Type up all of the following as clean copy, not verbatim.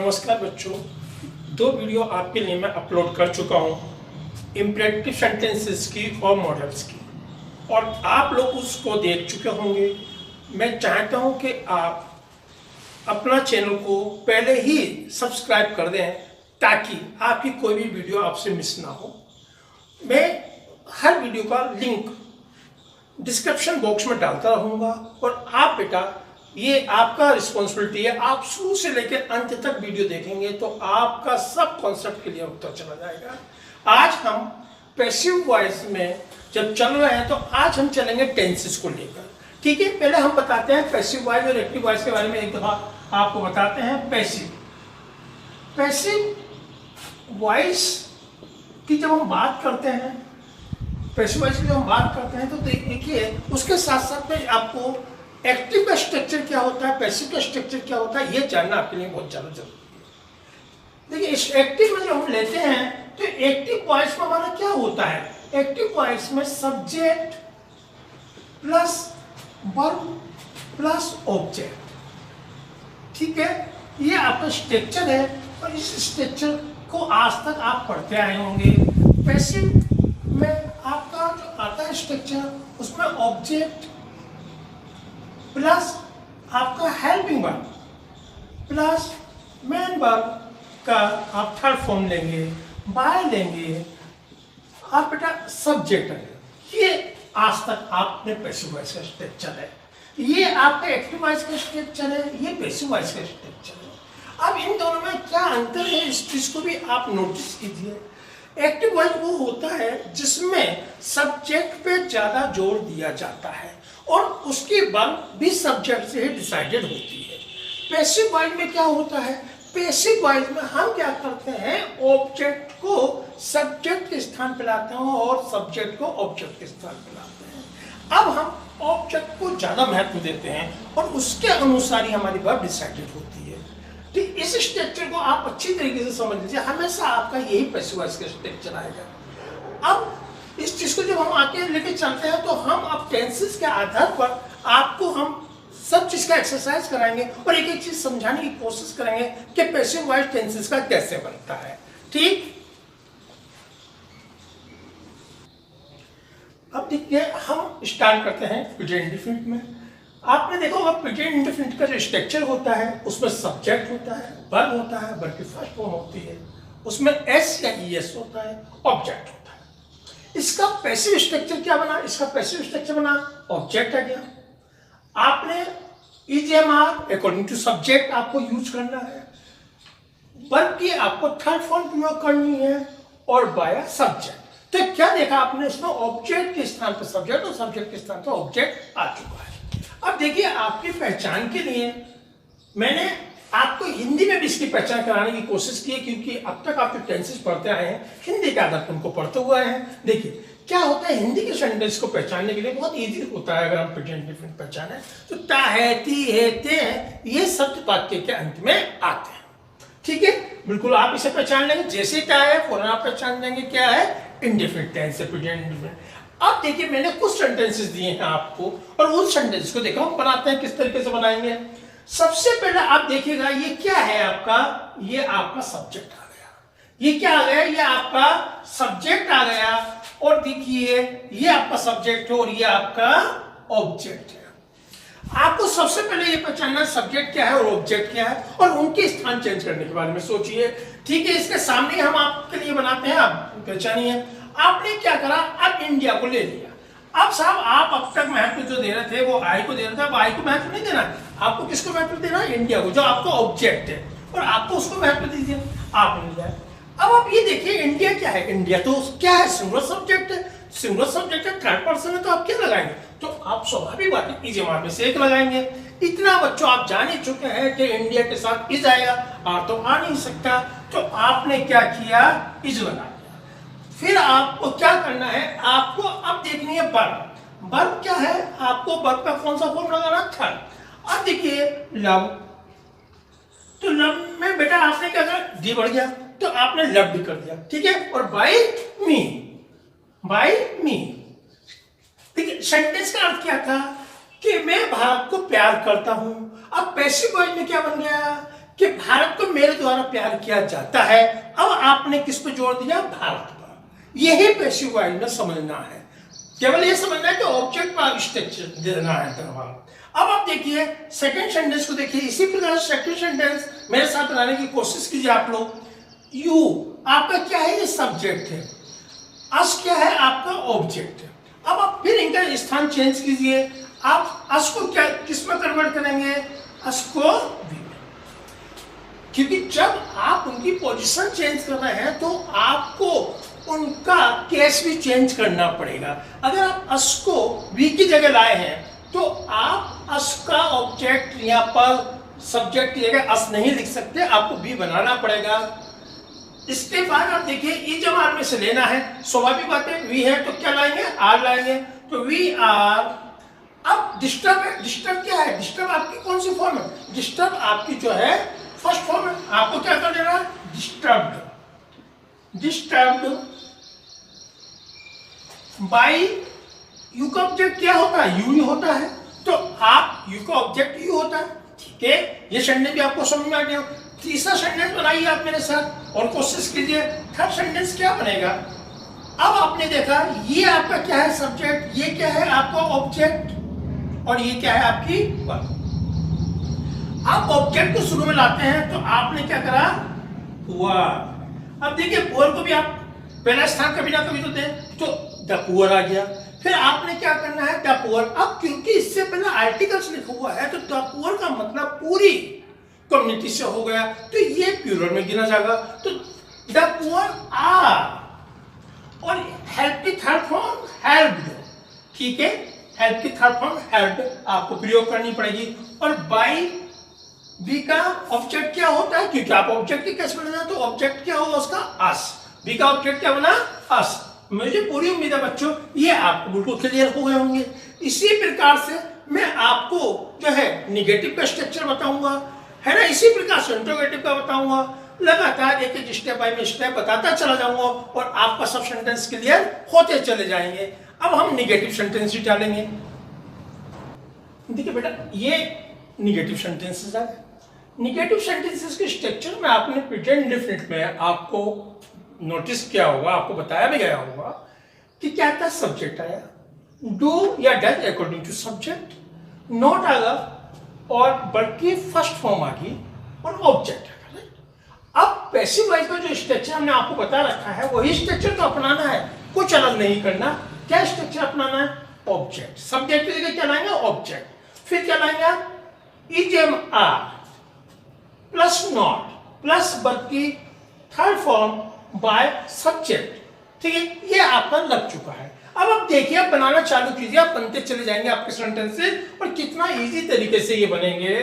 नमस्कार बच्चों, दो वीडियो आपके लिए मैं अपलोड कर चुका हूँ इम्परेटिव सेंटेंसेस की और मॉडल्स की, और आप लोग उसको देख चुके होंगे। मैं चाहता हूँ कि आप अपना चैनल को पहले ही सब्सक्राइब कर दें ताकि आपकी कोई भी वीडियो आपसे मिस ना हो। मैं हर वीडियो का लिंक डिस्क्रिप्शन बॉक्स में डालता रहूँगा और आप बेटा ये आपका रिस्पॉन्सिबिलिटी है, आप शुरू से लेकर अंत तक वीडियो देखेंगे तो आपका सब कॉन्सेप्ट क्लियर होता चला जाएगा। आज हम पैसिव वॉइस में जब चल रहे हैं तो आज हम चलेंगे टेंसेस को लेकर। ठीक है, पहले हम बताते हैं पैसिव वॉइस और एक्टिव वॉइस के बारे में एक दफा आपको बताते हैं। पैसिव वॉइस की जब हम बात करते हैं, पैसिव वॉइस की जब हम बात करते हैं तो देखिए उसके साथ साथ में आपको एक्टिव का स्ट्रक्चर क्या होता है, पैसिव का स्ट्रक्चर क्या होता है, ये जानना आपके लिए बहुत ज्यादा जरूरी है। देखिए इस एक्टिव में जब हम लेते हैं तो एक्टिव वॉइस में हमारा क्या होता है, एक्टिव वॉइस में subject plus verb plus object. ठीक है, ये आपका स्ट्रक्चर है और इस स्ट्रक्चर को आज तक आप पढ़ते आए होंगे। पैसिव में आपका जो आता है स्ट्रक्चर, उसमें ऑब्जेक्ट प्लस आपका helping verb plus main verb का आप थर्ड फॉर्म लेंगे, बाय लेंगे, आप बेटा सब्जेक्ट है। ये आज तक आपने पैसिव वॉइस का स्ट्रक्चर है। ये आपका एक्टिव वॉइस का स्ट्रक्चर है, ये पैसिव वॉइस का स्ट्रक्चर है। अब इन दोनों में क्या अंतर है इस चीज को भी आप नोटिस कीजिए। एक्टिव वॉइस वो होता है जिसमें सब्जेक्ट पे ज्यादा जोर दिया जाता है और उसकी वर्ब भी सब्जेक्ट से ही डिसाइडेड होती है। पैसिव वॉइस में क्या होता है, पैसिव वॉइस में हम क्या करते हैं, ऑब्जेक्ट को सब्जेक्ट के स्थान पर लाते हैं और सब्जेक्ट को ऑब्जेक्ट के स्थान पर लाते हैं। अब हम ऑब्जेक्ट को ज्यादा महत्व देते हैं और उसके अनुसार ही हमारी वर्ब डिसाइडेड होती है। ठीक, इस स्ट्रक्चर को आप अच्छी तरीके से समझ लीजिए, हमेशा आपका यही पैसिव वॉइस का स्ट्रक्चर आएगा। अब इस चीज को जब हम आगे लेके चलते हैं तो हम अब टेंसेस के आधार पर आपको हम सब चीज का एक्सरसाइज कराएंगे और एक एक चीज समझाने की कोशिश करेंगे कि पैसिव वॉइस टेंसेस का कैसे बनता है। ठीक, अब देखिए हम स्टार्ट करते हैं प्रेजेंट इंडेफिनिट में। आपने देखा होगा प्रेजेंट इंडेफिनिट का जो स्ट्रक्चर होता है उसमें सब्जेक्ट होता है, वर्ब होता है, वर्ब की फर्स्ट फॉर्म होती है, उसमें एस या ईएस होता है, ऑब्जेक्ट होता है। इसका पैसिव स्ट्रक्चर क्या बना, इसका पैसिव स्ट्रक्चर बना ऑब्जेक्ट आ गया। आपने ईजेएमआर अकॉर्डिंग टू सब्जेक्ट आपको यूज करना है, वर्ब की आपको थर्ड फॉर्म प्रयोग करनी है और बाय सब्जेक्ट। तो क्या देखा आपने, इसमें ऑब्जेक्ट के स्थान पर सब्जेक्ट और सब्जेक्ट के स्थान पर ऑब्जेक्ट आ चुका है। अब देखिए आपकी पहचान के लिए मैंने आपको हिंदी में भी इसकी पहचान कराने की कोशिश की है, क्योंकि अब तक आप जो टेंसेस पढ़ते आए हैं हिंदी के आधार पर उनको पढ़ते हुए हैं। देखिए क्या होता है, हिंदी के सेंटेंस को पहचानने के लिए बहुत इजी होता है। अगर हम प्रेजेंट इंडेफिनिट पहचाने तो ता है, ती है, ते है, ये शब्द वाक्य के अंत में आते हैं। ठीक है, बिल्कुल आप इसे पहचान लेंगे, जैसे ता है फौरन आप पहचान लेंगे क्या है, इंडेफिनिट टेंस है, प्रेजेंट इंडेफिनिट। अब देखिए मैंने कुछ सेंटेंसेस दिए हैं आपको और उन सेंटेंस को देखो हम बनाते हैं किस तरीके से बनाएंगे। सबसे पहले आप देखिएगा ये क्या है आपका, ये आपका सब्जेक्ट आ गया। ये क्या आ गया, ये आपका सब्जेक्ट आ गया। और देखिए ये आपका सब्जेक्ट है और ये आपका ऑब्जेक्ट है। आपको सबसे पहले ये पहचानना सब्जेक्ट क्या है और ऑब्जेक्ट क्या है और उनके स्थान चेंज करने के बारे में सोचिए। ठीक है, इसके सामने हम आपके लिए बनाते हैं, आप पहचानिए। आपने क्या करा, अब इंडिया को ले लिया। अब साहब आप अब तक महत्व जो दे रहे थे वो आई को दे रहे थे, अब आई को महत्व नहीं देना, आपको किसको महत्व देना, इंडिया को, जो आपका ऑब्जेक्ट है, और आपको उसको महत्व दीजिए। आप इंडिया, अब आप ये देखिए इंडिया क्या है, इंडिया तो क्या है, सिंगुलर सब्जेक्ट है, सिंगुलर सब्जेक्ट है, थर्ड पर्सन है, तो आप क्या लगाएंगे, तो आप स्वाभाविक बात है ईजेएमआर में से एक लगाएंगे। इतना बच्चों आप जान ही चुके हैं कि इंडिया के साथ इज आएगा, आ तो आ नहीं सकता, तो आपने क्या किया, इज लगा। फिर आपको क्या करना है, आपको अब देखनी है वर्ब। वर्ब क्या है, आपको वर्ब का कौन सा फॉर्म लगाना, थर्ड। अब देखिए लव, तो लव में बेटा आपने क्या करा, डी बढ़ गया तो आपने लव्ड कर दिया। ठीक है, और बाय मी, बाय मी। देखिए सेंटेंस का अर्थ क्या था कि मैं भारत को प्यार करता हूं। अब पैसिव वॉइस में क्या बन गया कि भारत को मेरे द्वारा प्यार किया जाता है। अब आपने किस पे जोर दिया? भारत पर। यही पैसिव वॉइस में समझना है, केवल ये समझना है कि ऑब्जेक्ट पर स्ट्रक्चर देना है दरबार। अब आप देखिए सेकंड सेंटेंस को देखिए, इसी प्रकार सेकंड सेंटेंस मेरे साथ बनाने की कोशिश कीजिए आप लोग। यू आपका क्या है? ये सब्जेक्ट है, अस क्या है? आपका ऑब्जेक्ट है। अब आप फिर इनका स्थान चेंज कीजिए, आप अस को क्या किस में कन्वर्ट करेंगे? अस को वी में, क्योंकि जब आप उनकी पोजीशन चेंज कर रहे हैं तो आपको उनका केस भी चेंज करना पड़ेगा। अगर आप अस को वी की जगह लाए हैं तो आप अस का ऑब्जेक्ट यहाँ पर सब्जेक्ट की जगह अस नहीं लिख सकते, आपको वी बनाना पड़ेगा। इसके बाद आप देखिए ई जब आर में से लेना है, स्वाभाविक बात है, वी है तो क्या लाएंगे? आर लाएंगे, तो वी आर। अब डिस्टर्ब है, डिस्टर्ब क्या है? डिस्टर्ब आपकी कौन सी फॉर्म है? डिस्टर्ब आपकी जो है फर्स्ट फॉर्म है, आपको क्या कर देना? डिस्टर्ब्ड। डिस्टर्ब्ड बाई यू का ऑब्जेक्ट क्या होता है? यू ही होता है, तो आप यू का ऑब्जेक्ट यू होता है। ठीक है, ये सेंटेंस भी आपको समझ में आ गया। तीसरा सेंटेंस बनाइए आप मेरे साथ और कोशिश कीजिए। थर्ड सेंटेंस क्या बनेगा? अब आपने देखा ये आपका क्या है? सब्जेक्ट, ये क्या है? आपका ऑब्जेक्ट, और ये क्या है? आपकी वर्ब। आप ऑब्जेक्ट को शुरू में लाते हैं तो आपने क्या करा? पुअर। अब देखिए पुअर को भी आप पहला स्थान कभी ना कभी तो दें, तो द पुअर आ गया। फिर आपने क्या करना है? The poor. अब क्योंकि इससे पहले आर्टिकल्स लिखा हुआ है तो द पुअर का मतलब पूरी कम्युनिटी से हो गया, तो ये प्लूरल में गिना जाएगा, तो द पुअर आर। और हेल्प की थर्ड फॉर्म हेल्प्ड। ठीक है, हेल्प की थर्ड फॉर्म हेल्प्ड आपको प्रयोग करनी पड़ेगी। और बाई बी का ऑब्जेक्ट क्या होता है? क्योंकि आप ऑब्जेक्ट की कैसे बनाना, तो ऑब्जेक्ट क्या होगा उसका? अस। बी का ऑब्जेक्ट क्या बना? अस। मुझे पूरी उम्मीद है बच्चों ये आपको बिल्कुल क्लियर हो गए होंगे। इसी प्रकार से मैं आपको जो है निगेटिव का स्ट्रक्चर बताऊंगा, है ना, इसी प्रकार से इंट्रोगेटिव का बताऊंगा। लगातार एक एक स्टेप बाय स्टेप बताता चला जाऊंगा और आपका सब सेंटेंस क्लियर होते चले जाएंगे। अब हम निगेटिव सेंटेंस ही डालेंगे। देखिए बेटा ये निगेटिव सेंटेंसेस आ गए। निगेटिव सेंटेंसेस के स्ट्रक्चर में आपने प्रेजेंट इंडेफिनिट में आपको नोटिस किया होगा, आपको बताया भी गया होगा कि क्या था? सब्जेक्ट आया, डू या does according to subject, not आगा और बल्कि फर्स्ट फॉर्म आ गई और ऑब्जेक्ट है। अब पैसिव वॉइस का जो स्ट्रक्चर हमने आपको बता रखा है वही स्ट्रक्चर तो अपनाना है, कुछ अलग नहीं करना। क्या स्ट्रक्चर अपनाना है? ऑब्जेक्ट। सब्जेक्ट की जगह क्या लाएंगे? ऑब्जेक्ट। फिर क्या लाएंगे आप? Is am are plus not plus बल्कि थर्ड फॉर्म बाय सब्जेक्ट। ठीक है, ये आपका लग चुका है। अब आप देखिए, आप बनाना चालू कीजिए, आप बनते चले जाएंगे आपके सेंटेंसेस और कितना इजी तरीके से ये बनेंगे।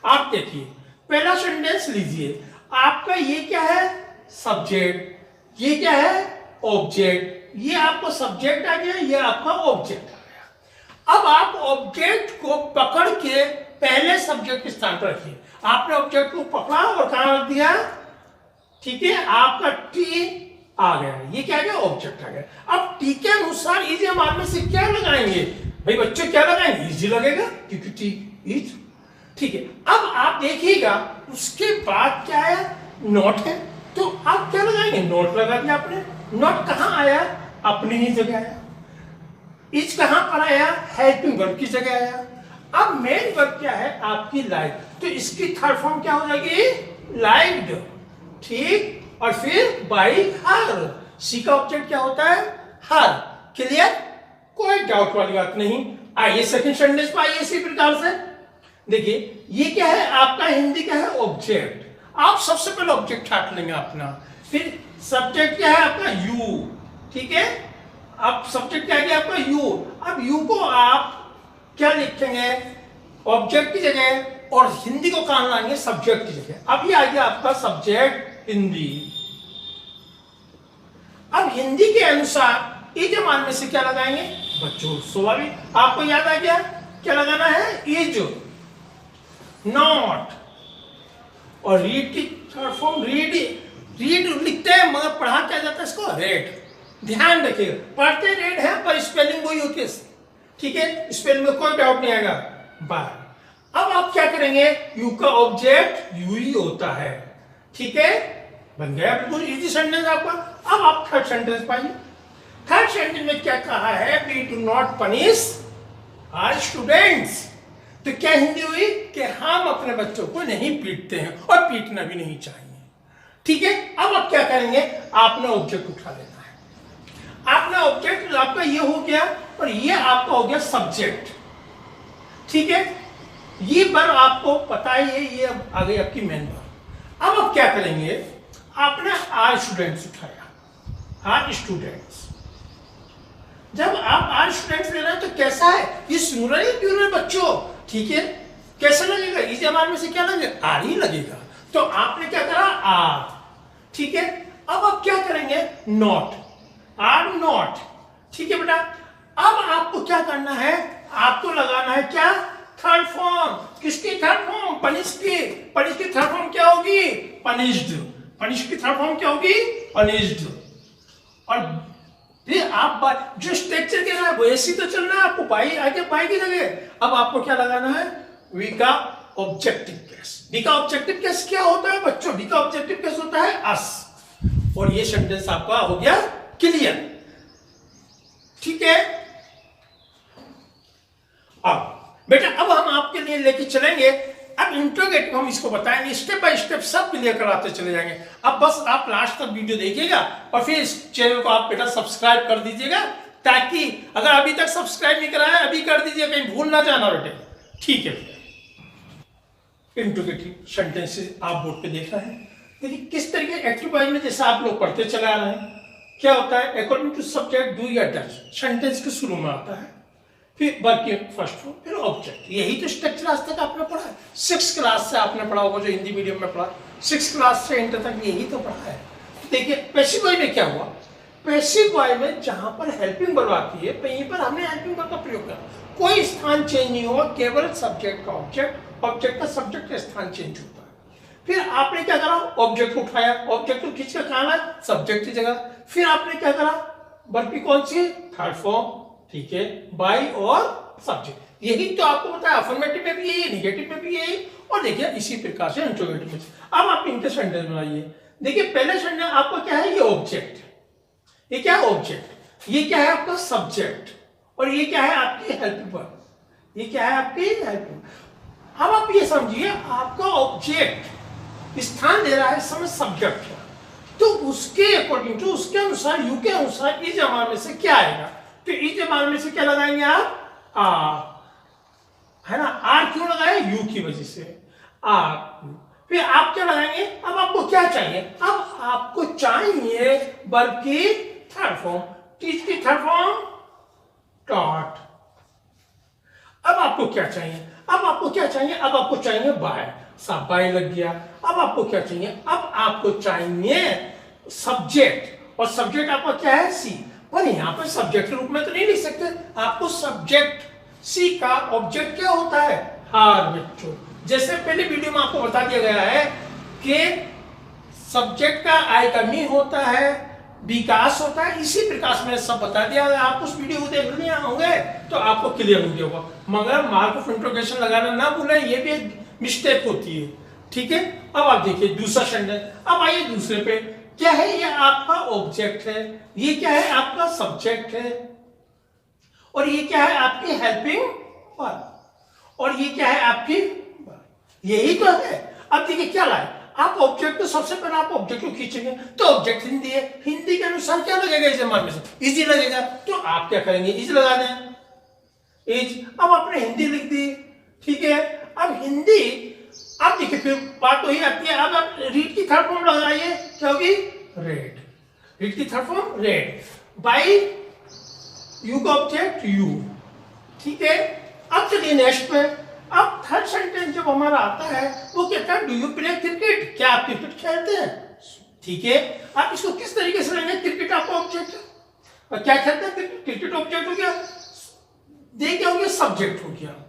आप देखिए पहला सेंटेंस लीजिए, आपका ये क्या है? सब्जेक्ट। ये क्या है? ऑब्जेक्ट। ये आपका सब्जेक्ट आ गया, ये आपका ऑब्जेक्ट आ गया। अब आप ऑब्जेक्ट को पकड़ के पहले सब्जेक्ट के स्थान पर रखिए। आपने ऑब्जेक्ट को पकड़ा और कहां रख दिया? ठीक है, आपका टी आ गया, ये क्या आ गया? ऑब्जेक्ट आ गया। अब टी के अनुसार इजी हम में से क्या लगाएंगे? भाई बच्चों क्या लगाएंगे? इजी लगेगा क्योंकि टी इज। ठीक है, अब आप देखिएगा उसके बाद क्या है? नोट है, तो आप क्या लगाएंगे? नोट लगा दिया आपने। नोट कहां आया? अपनी ही जगह आया। इज कहां पर आया? हेल्पिंग वर्ब की जगह आया। अब मेन वर्ब क्या है? आपकी लाइक, तो इसकी थर्ड फॉर्म क्या हो जाएगी? लाइक्ड। ठीक, और फिर बाई हर। सी का ऑब्जेक्ट क्या होता है? हर। क्लियर? कोई डाउट वाली बात नहीं। आइए सेकंड सेंटेंस पर आइए इसी प्रकार से। देखिए ये क्या है? आपका हिंदी का है ऑब्जेक्ट। आप सबसे पहले ऑब्जेक्ट छाट लेंगे अपना, फिर सब्जेक्ट क्या है आपका? यू। ठीक है, अब सब्जेक्ट क्या है आपका? यू। अब यू को आप क्या लिखेंगे? ऑब्जेक्ट की जगह, और हिंदी को कहां लाएंगे? सब्जेक्ट की जगह। अब ये आ गया आपका सब्जेक्ट हिंदी। अब हिंदी के अनुसार इज मान में से क्या लगाएंगे? बच्चों स्वाभाविक आपको याद आ गया क्या लगाना है? इज। नॉट। और रीड की थर्ड फॉर्म रीड। रीड लिखते हैं मगर पढ़ा क्या जाता है इसको? रेड। ध्यान रखिएगा, पढ़ते रेड है पर स्पेलिंग वही होती है। ठीक है, स्पेलिंग में कोई डाउट नहीं आएगा। बाय। अब आप क्या करेंगे, यू का ऑब्जेक्ट यू ही होता है, ठीक है, बन गया बिल्कुल इजी सेंटेंस आपका। अब आप थर्ड सेंटेंस पाइए। थर्ड सेंटेंस में क्या कहा है, we do not punish our students. तो क्या हिंदी हुई कि हम अपने बच्चों को नहीं पीटते हैं और पीटना भी नहीं चाहिए, ठीक है। अब आप क्या करेंगे, आपने ऑब्जेक्ट उठा लेना है। आपने ऑब्जेक्ट आपका ये हो गया और ये आपका हो गया सब्जेक्ट, ठीक है। ये वर्ब आपको पता ही है, ये अब आ गई आपकी मेन वर्ब। अब आप क्या करेंगे, आपने आर स्टूडेंट्स उठाया, आर स्टूडेंट्स। जब आप आर स्टूडेंट्स ले रहे हैं तो कैसा है, ये सिंगुलर है प्लूरल बच्चों, ठीक है। कैसा लगेगा, इस जमाने में से क्या लगेगा, आर ही लगेगा। तो आपने क्या करा, आर, ठीक है। अब आप क्या करेंगे, नॉट, आर नॉट, ठीक है बेटा। अब आपको क्या करना है, आपको लगाना है क्या, थर्ड फॉर्म। किसकी थर्ड फॉर्म, पनिश की। पनिश की थर्ड फॉर्म क्या होगी, पनिश्ड। पनिश की थर्ड फॉर्म क्या होगी, पनिश्ड। और फिर आप जो स्ट्रक्चर के रहा है वो ऐसी तो चलना है आपको, बाई आगे बाई की जगह। अब आपको क्या लगाना है, वी का ऑब्जेक्टिव केस। वी का ऑब्जेक्टिव केस क्या होता है बच्चों, वी का ऑब्जेक्टिव केस होता है अस। और ये सेंटेंस आपका हो गया क्लियर, ठीक है। अब बेटा अब हम आपके लिए लेके चलेंगे, अब इंट्रोगेटिव हम इसको बताएंगे, स्टेप बाय स्टेप सब क्लियर कराते चले जाएंगे। अब बस आप लास्ट तक वीडियो देखिएगा और फिर इस चैनल को आप बेटा सब्सक्राइब कर दीजिएगा, ताकि अगर अभी तक सब्सक्राइब नहीं करा है अभी कर दीजिए, कहीं भूल ना जाना बेटे, ठीक है। इंट्रोगेटिव सेंटेंसेस आप बोर्ड पे देख रहे हैं, देखिए किस तरीके एक्टिव वॉइस में जैसे आप लोग पढ़ते चले आ रहे हैं। क्या होता है, अकॉर्डिंग टू सब्जेक्ट डू या डज, सेंटेंस के शुरू में आता है, फिर वर्ब की फर्स्ट फॉर्म, फिर ऑब्जेक्ट। यही तो स्ट्रक्चर आज तक आपने पढ़ा है, 6th क्लास से आपने पढ़ा होगा, जो हिंदी मीडियम में पढ़ा, 6th क्लास से इंटर तक यही तो पढ़ा है। देखिए पैसिव वॉइस में क्या हुआ, पैसिव वॉइस में जहां पर हेल्पिंग वर्ब आती है वहीं पर हमने हेल्पिंग वर्ब का प्रयोग किया, कोई स्थान चेंज नहीं हुआ, केवल सब्जेक्ट का ऑब्जेक्ट, ऑब्जेक्ट का सब्जेक्ट का स्थान चेंज होता है। फिर आपने क्या करा, ऑब्जेक्ट उठाया, ऑब्जेक्ट को खींच कर कहां लाया, सब्जेक्ट की जगह। फिर आपने क्या करा, वर्ब की कौन सी, थर्ड फॉर्म, ठीक है, बाई और सब्जेक्ट। यही तो आपको बताया, अफर्मेटिव में भी यही, नेगेटिव में भी यही, और देखिए इसी प्रकार से इंट्रोगेटिव में। अब आप इनके सेंटेंस बनाइए। देखिए पहले सेंटेंस आपको क्या है, ये ऑब्जेक्ट, ये क्या है ऑब्जेक्ट, ये क्या है आपका सब्जेक्ट, और ये क्या है आपकी हेल्प वर्ब, ये क्या है आपकी हेल्प। अब आप ये समझिए, आपका ऑब्जेक्ट स्थान दे रहा है समय सब्जेक्ट, तो उसके अकॉर्डिंग टू, उसके अनुसार, यू के अनुसार इस जमा में से क्या आएगा, तो इस जमाने में से क्या लगाएंगे आप, आर, है ना। आर क्यों लगाए, यू की वजह से, आर। फिर आप क्या लगाएंगे, अब आपको क्या चाहिए, अब आपको चाहिए वर्ब की थर्ड फॉर्म, किसकी थर्ड फॉर्म, टॉट। अब आपको क्या चाहिए, अब आपको क्या चाहिए, अब आपको चाहिए बाय, सब बाय लग गया। अब आपको क्या चाहिए, अब आपको चाहिए सब्जेक्ट, और सब्जेक्ट आपका क्या है, सी। पर यहाँ पर सब्जेक्ट के रूप में तो नहीं लिख सकते, आपको सब्जेक्ट सी का ऑब्जेक्ट क्या होता है, हार बच्चों। जैसे पहले वीडियो में आपको बता दिया गया है कि सब्जेक्ट का आई का मीन होता है, विकास होता है, इसी प्रकार से मैंने सब बता दिया। अगर आप उस वीडियो को देख लिए होंगे तो आपको क्लियर हो गया होगा, मगर मार्क ऑफ इंट्रोगेशन लगाना ना भूलें, ये भी एक मिस्टेक होती है, ठीक है। अब आप देखिए दूसरा सेंटेंस, अब आइए दूसरे पे, क्या है, ये आपका ऑब्जेक्ट है, ये क्या है आपका सब्जेक्ट है, और ये क्या है आपकी हेल्पिंग वर्ब, और ये क्या है आपकी वर्ब, यही तो है। अब देखिए क्या लाए, आप ऑब्जेक्ट को सबसे पहले आप ऑब्जेक्ट को खींचेंगे तो ऑब्जेक्ट हिंदी है, हिंदी के अनुसार क्या लगेगा इस जमाने में से, इजी लगेगा, तो आप क्या करेंगे, इज लगा दें, इज। अब आपने हिंदी लिख दी, ठीक है। अब हिंदी, अब देखिए फिर बात वही आती है, अब आप रीड की थर्ड फॉर्म लगाइए, क्या होगी, रेड, रीड की third form red, by you का ऑब्जेक्ट यू, ठीक है। अब चलिए नेक्स्ट पे, अब थर्ड सेंटेंस जब हमारा आता है वो कहता है डू यू प्ले क्रिकेट, क्या आप क्रिकेट खेलते हैं, ठीक है। आप इसको किस तरीके से लेंगे, क्रिकेट आपका ऑब्जेक्ट है, और क्या खेलते हैं, क्रिकेट ऑब्जेक्ट हो गया, दे क्या हो गया, सब्जेक्ट हो गया।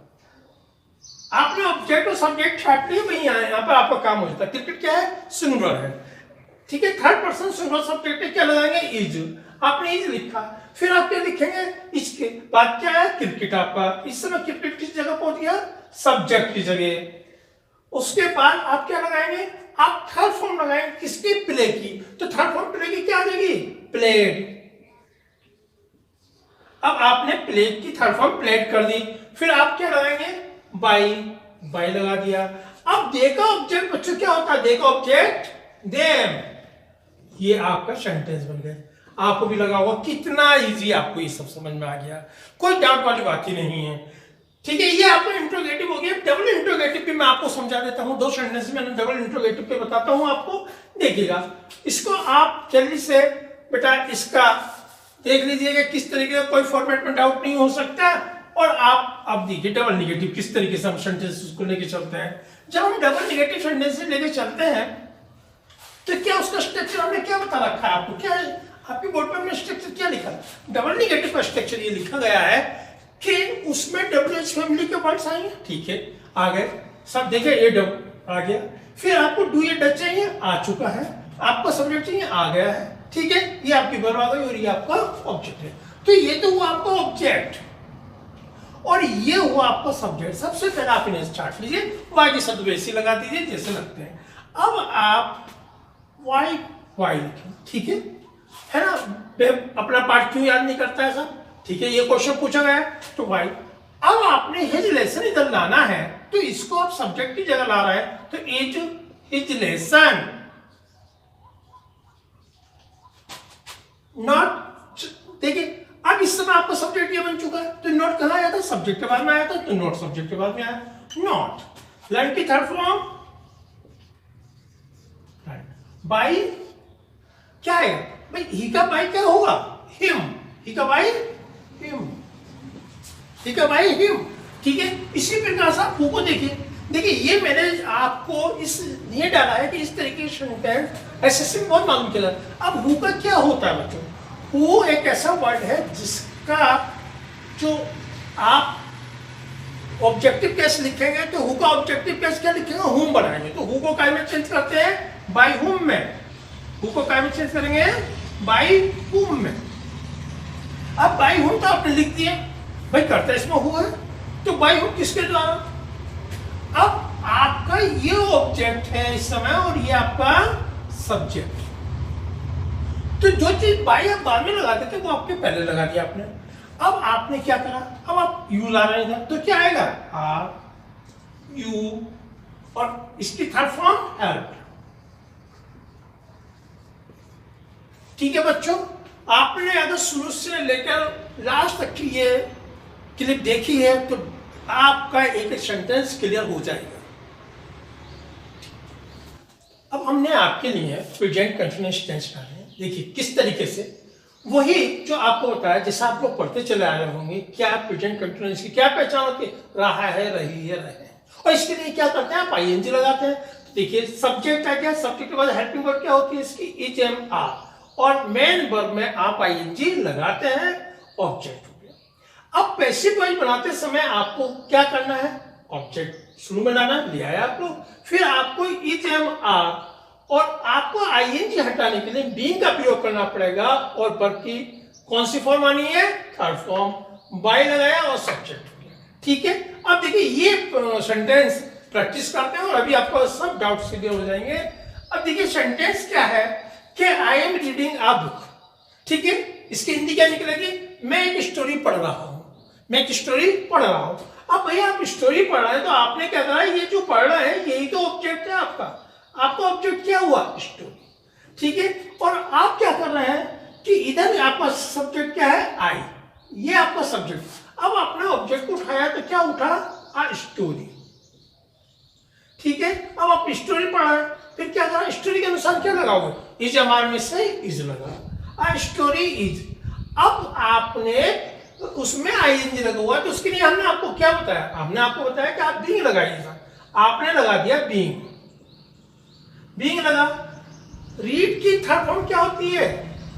आपने ऑब्जेक्ट और सब्जेक्ट छाट लिए, वही यहाँ पर आपका काम हो जाता है। क्रिकेट क्या है, सिंगुलर है, ठीक है। थर्ड पर्सन सिंगुलर सब्जेक्ट क्या लगाएंगे, इज, आपने इज लिखा। फिर आप क्या लिखेंगे, इसके बाद क्या है, क्रिकेट आपका, इस समय क्रिकेट किस जगह पहुंच गया, सब्जेक्ट की जगह। उसके बाद आप क्या लगाएंगे, आप थर्ड फॉर्म लगाएंगे किसकी, प्ले की। तो थर्ड फॉर्म प्ले की क्या आ जाएगी, प्लेड। अब आपने प्लेड की थर्ड फॉर्म प्लेड कर दी, फिर आप क्या लगाएंगे, बाई, बाई लगा दिया। अब दे का ऑब्जेक्ट बच्चों क्या होता है, दे का ऑब्जेक्ट देम। ये आपका सेंटेंस बन गया। आपको भी लगा होगा कितना इजी आपको ये सब समझ में आ गया, कोई डाउट वाली बात ही नहीं है। ठीक है, ये आपका इंट्रोगेटिव हो गया। डबल इंट्रोगेटिव पे मैं आपको समझा देता हूं, दो सेंटेंस में डबल इंट्रोगेटिव पे बताता हूं आपको, देखिएगा इसको आप जल्दी से बेटा इसका देख लीजिएगा किस तरीके का, कोई फॉर्मेट में डाउट नहीं हो सकता। और आप अब देखिए डबल निगेटिव किस तरीके से हम सेंटेंस को लेके चलते हैं। जब हम डबल निगेटिव सेंटेंस लेके चलते हैं तो क्या उसका स्ट्रक्चर हमने क्या बता रखा है आपको, क्या है आपके बोर्ड पर हमने स्ट्रक्चर क्या लिखा है, डबल निगेटिव का स्ट्रक्चर ये लिखा गया है कि उसमें WH फैमिली के वर्ड्स आएंगे। ठीक है, आ गए सब, देखिए ये डब आ गया। फिर आपको डू या डच चाहिए, आ चुका है। आपका सब्जेक्ट चाहिए, आ गया है। ठीक है, ये आपकी वर्ब आ गई और ये आपका ऑब्जेक्ट है। तो ये तो हुआ आपका ऑब्जेक्ट और ये हुआ आपका सब्जेक्ट। सबसे पहले आप इन्हें चार्ट लीजिए, बाकी शब्द वैसे लगा दीजिए जैसे लगते हैं। अब आप वाई वाई लिखें, ठीक है ना। अपना पार्ट क्यों याद नहीं करता है सब, ठीक है, ये क्वेश्चन पूछा गया है तो वाई। अब आपने हिज लेसन इधर लाना है तो इसको आप सब्जेक्ट की जगह ला रहे हैं, तो इज हिज लेसन नॉट। देखिए अब इस समय आपका सब्जेक्ट ये बन चुका है, तो नॉट कहां आया था, सब्जेक्ट के बाद में आया था, तो नॉट सब्जेक्ट के बाद में आया। नॉट लर्न की थर्ड फॉर्म बाई क्या है भाई, ही का बाई क्या होगा, हिम, ही का बाई हिम, ही का बाई हिम। ठीक है, इसी प्रकार से आप हु को देखिए। देखिए ये मैंने आपको इस ये डाला है कि इस तरीके से सेंटेंस ऐसे बहुत मालूम चला। अब हु का क्या होता है बच्चों, हु एक ऐसा वर्ड है जिसका जो आप ऑब्जेक्टिव केस लिखेंगे तो हु का ऑब्जेक्टिव केस क्या लिखेंगे, हुम बनाएंगे। तो हु को काय में चेंज करते हैं, बाय हुम में। हु को काय में चेंज करेंगे, बाय हुम में। अब बाय हुम तो आपने लिख दिया भाई, करता इसमें हुआ है तो बाय हुम किसके द्वारा। अब आपका ये ऑब्जेक्ट है इस समय और ये आपका सब्जेक्ट। तो जो चीज बाय आप बाद में लगाते थे वो आपके पहले लगा दिया आपने। अब आपने क्या करा, अब आप यू ला रहे हैं तो क्या आएगा, आर यू और इसकी थर्ड फॉर्म हेल्प। ठीक है बच्चों, आपने अगर शुरू से लेकर लास्ट तक की ये क्लिप देखी है तो आपका एक सेंटेंस क्लियर हो जाएगा। अब हमने आपके लिए प्रेजेंट कंटिन्यूअस टेंस डाले हैं। देखिए किस तरीके से, वही जो आपको बताया जैसा आप लोग पढ़ते चले आ रहे होंगे, क्या प्रेजेंट कंटिन्यूअस की क्या पहचान होती है, रहा है, रही है, रहे। और इसके लिए क्या करते हैं, आप आईएनजी लगाते हैं। तो देखिए सब्जेक्ट है क्या, सब्जेक्ट के बाद हेल्पिंग वर्ब क्या होती है इसकी, इज एम आर, और मेन वर्ब में आप आईएनजी लगाते हैं, ऑब्जेक्ट हो गया। अब पैसिव वॉइस बनाते समय आपको क्या करना है, ऑब्जेक्ट शुरू में लाना, लिया है आप लोग, फिर आपको इज एम आर और आपको आईएनजी हटाने के लिए बीइंग का प्रयोग करना पड़ेगा। और वर्ब की कौन सी फॉर्म आनी है, थर्ड फॉर्म, बाय लगाया और सब्जेक्ट हो गया। ठीक है, अब देखिए ये सेंटेंस प्रैक्टिस करते हैं और अभी आपको सब डाउट क्लियर हो जाएंगे। अब देखिए सेंटेंस क्या है कि I am reading a book. ठीक है, इसकी हिंदी क्या निकलेगी, मैं एक स्टोरी पढ़ रहा हूं, मैं एक स्टोरी पढ़ रहा हूं। अब भैया आप स्टोरी पढ़ रहे हैं तो आपने क्या करा, ये जो पढ़ रहे हैं यही तो ऑब्जेक्ट है आपका। आपका ऑब्जेक्ट क्या हुआ, स्टोरी। ठीक है, और आप क्या कर रहे हैं कि इधर आपका सब्जेक्ट क्या है, आई, ये आपका सब्जेक्ट। अब आपने ऑब्जेक्ट उठाया तो क्या उठा, आ स्टोरी। ठीक है, अब आप स्टोरी पढ़ रहे हैं, फिर क्या करा, स्टोरी के अनुसार क्या लगाओगे, इज हमारे में से इज लगा, आ स्टोरी इज। अब आपने उसमें आईएनजी लगा हुआ तो उसके लिए हमने आपको क्या बताया, हमने आपको बताया कि आप बीइंग लगाइएगा। आपने लगा दिया बीइंग, बीइंग लगा। रीड की थर्ड फॉर्म क्या होती है,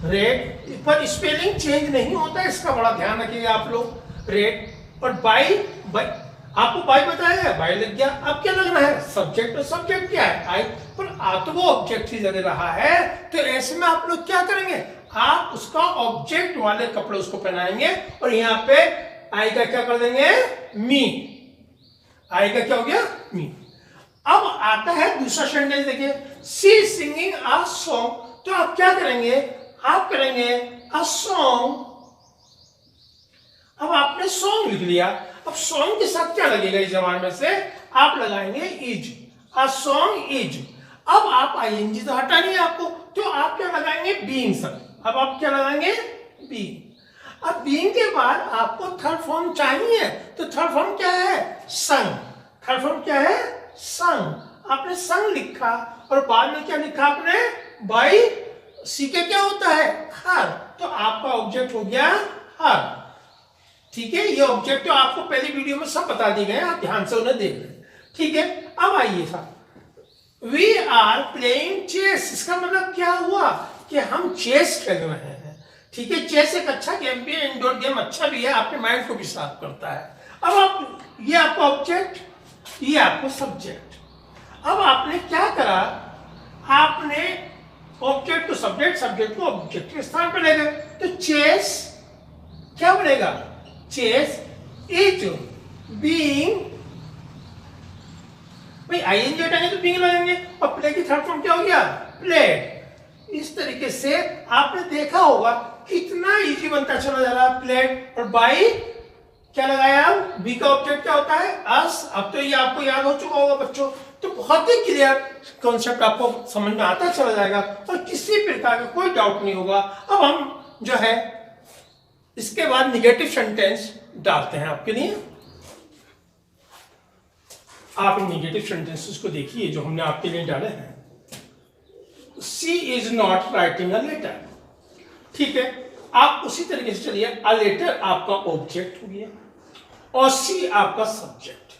रेड, पर स्पेलिंग चेंज नहीं होता है, इसका बड़ा ध्यान रखिएगा आप लोग। रेड और बाई, बाई आपको बाई बताया है, बाई लग गया। अब क्या लगना है, सब्जेक्ट, और सब्जेक्ट क्या है, आई, पर आ तो वो ऑब्जेक्ट ही लग रहा है। तो ऐसे में आप लोग क्या करेंगे, आप उसका ऑब्जेक्ट वाले कपड़े उसको पहनाएंगे और यहाँ पे आई का क्या कर देंगे, मी। आई का क्या हो गया, मी। अब आता है दूसरा सेंटेंस, देखिए सी सिंगिंग अ सॉन्ग। तो आप क्या करेंगे, आप करेंगे अ सॉन्ग। अब आपने सॉन्ग लिख लिया, अब सॉन्ग के साथ क्या लगेगा इस जमाने में से, आप लगाएंगे इज। A song is. अब आप आईएनजी तो हटा नहीं आपको, तो आप क्या लगाएंगे, बीइंग सर। अब आप क्या लगाएंगे, बीइंग। अब बीइंग के बाद आपको थर्ड फॉर्म चाहिए, तो थर्ड फॉर्म क्या है, संग। थर्ड फॉर्म क्या है, संग। आपने संग लिखा और बाद में क्या लिखा आपने, बाई। सी के क्या होता है, हर। तो आपका ऑब्जेक्ट हो गया हर। ठीक है, ये ऑब्जेक्ट तो आपको पहली वीडियो में सब बता दिए गए, आप ध्यान से उन्हें देख लें। ठीक है, अब आइए साहब, वी आर प्लेइंग चेस। इसका मतलब क्या हुआ कि हम चेस खेल रहे हैं। ठीक है, चेस एक अच्छा गेम भी है, इंडोर गेम अच्छा भी है, आपके माइंड को भी साफ करता है। अब आप, ये आपका ऑब्जेक्ट, ये आपको सब्जेक्ट। अब आपने क्या करा, आपने ऑब्जेक्ट को सब्जेक्ट, सब्जेक्ट को ऑब्जेक्ट के स्थान पर ले गए। तो चेस क्या बनेगा, चेस इज बीइंग। भाई आईएनजी हटाएंगे तो बीइंग लगाएंगे, और प्ले की थर्ड फॉर्म क्या हो गया, प्लेड। इस तरीके से आपने देखा होगा कितना इजी बनता चला जा रहा है, प्लेड। और बाई क्या लगाया, बी का ऑब्जेक्ट क्या होता है, अस। अब तो ये आपको याद हो चुका होगा बच्चों, तो बहुत ही क्लियर कॉन्सेप्ट आपको समझ में आता चला जाएगा और किसी प्रकार का कोई डाउट नहीं होगा। अब हम जो है इसके बाद निगेटिव सेंटेंस डालते हैं आपके लिए। आप इन निगेटिव सेंटेंसेस को देखिए जो हमने आपके लिए डाले हैं। She is not writing a letter. ठीक है, आप उसी तरीके से चलिए, अ लेटर आपका ऑब्जेक्ट हो गया और सी आपका सब्जेक्ट।